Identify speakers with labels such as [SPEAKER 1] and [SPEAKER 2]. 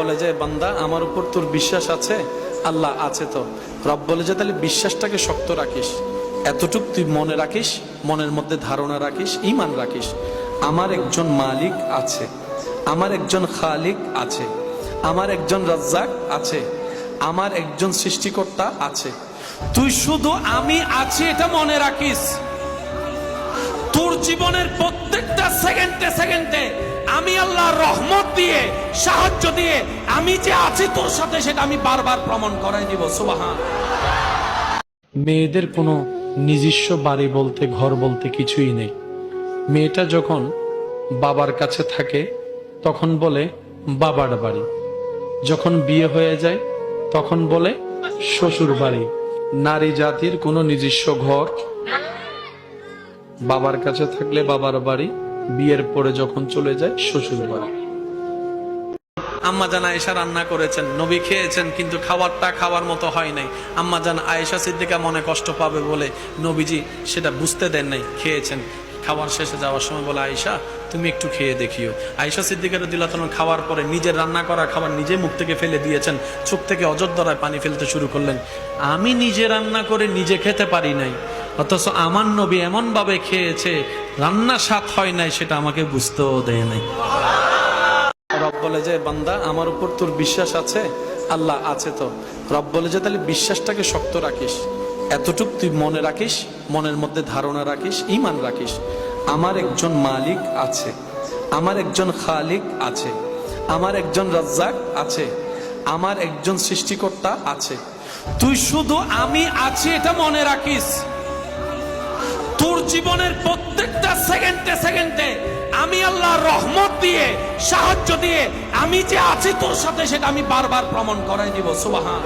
[SPEAKER 1] বলে যে বান্দা আমার উপর তোর বিশ্বাস আছে? আল্লাহ আছে। তো রব বলে যে তাহলে বিশ্বাসটাকে শক্ত রাখিস, এতটুক তুই মনে রাখিস, মনের মধ্যে ধারণা রাখিস, ঈমান রাখিস, আমার একজন মালিক আছে, আমার একজন খালিক আছে, আমার একজন রাজ্জাক আছে, আমার একজন সৃষ্টিকর্তা আছে। তুই শুধু আমি আছি এটা মনে রাখিস। তোর জীবনের প্রত্যেকটা সেকেন্ডে সেকেন্ডে আমি আল্লাহর রহমত দিয়ে, সাহায্য দিয়ে আমি যে আছি তোর সাথে সেটা আমি বারবার প্রমাণ করাই দিব। সুবহান। মেয়েদের কোনো নিজস্ব বাড়ি বলতে, ঘর বলতে কিছুই নেই। মেয়েটা যখন বাবার কাছে থাকে তখন বলে বাবার বাড়ি, যখন বিয়ে হয়ে যায় তখন বলে শ্বশুর বাড়ি। নারী জাতির কোনো নিজস্ব ঘর, বাবার কাছে থাকলে বাবার বাড়ি, বিয়ের পরে যখন চলে যায় শ্বশুর বাড়ি। আম্মা জান আয়েশা রান্না করেছেন, নবী খেয়েছেন, কিন্তু খাবারটা খাওয়ার মতো হয় নাই। আম্মা জান আয়েশা সিদ্দিকা মনে কষ্ট পাবে বলে নবীজি সেটা বুঝতে দেন নাই, খেয়েছেন। খাবার শেষে যাওয়ার সময় বলে আয়েশা তুমি একটু খেয়ে দেখিও। আয়েশা সিদ্দিকা রাদিয়াল্লাহু তাআলা খাওয়ার পরে নিজের রান্না করা খাবার নিজে মুখ থেকে ফেলে দিয়েছেন, চোখ থেকে অজর পানি ফেলতে শুরু করলেন। আমি নিজে রান্না করে নিজে খেতে পারি নাই, অথচ আমার নবী এমন ভাবে খেয়েছে, রান্না স্বাদ হয় নাই সেটা আমাকে বুঝতেও দেয় নাই। রব বলে যে বান্দা আমার উপর তোর বিশ্বাস আছে? আল্লাহ আছে। তো রব বলে যে তাহলে বিশ্বাসটাকে শক্ত রাখিস, এতটুক তুই মনে রাখিস, মনের মধ্যে ধারণা রাখিস, ঈমান রাখিস, আমার একজন মালিক আছে, আমার একজন খালিক আছে, আমার একজন রাজ্জাক আছে, আমার একজন সৃষ্টিকর্তা আছে। তুই শুধু আমি আছি এটা মনে রাখিস। তোর জীবনের প্রত্যেকটা সেকেন্ডে সেকেন্ডে আমি আল্লাহর রহমত দিয়ে, সাহায্য দিয়ে আমি যে আছি তোর সাথে সেটা আমি বারবার প্রমাণ করাই দিব। সুবহান।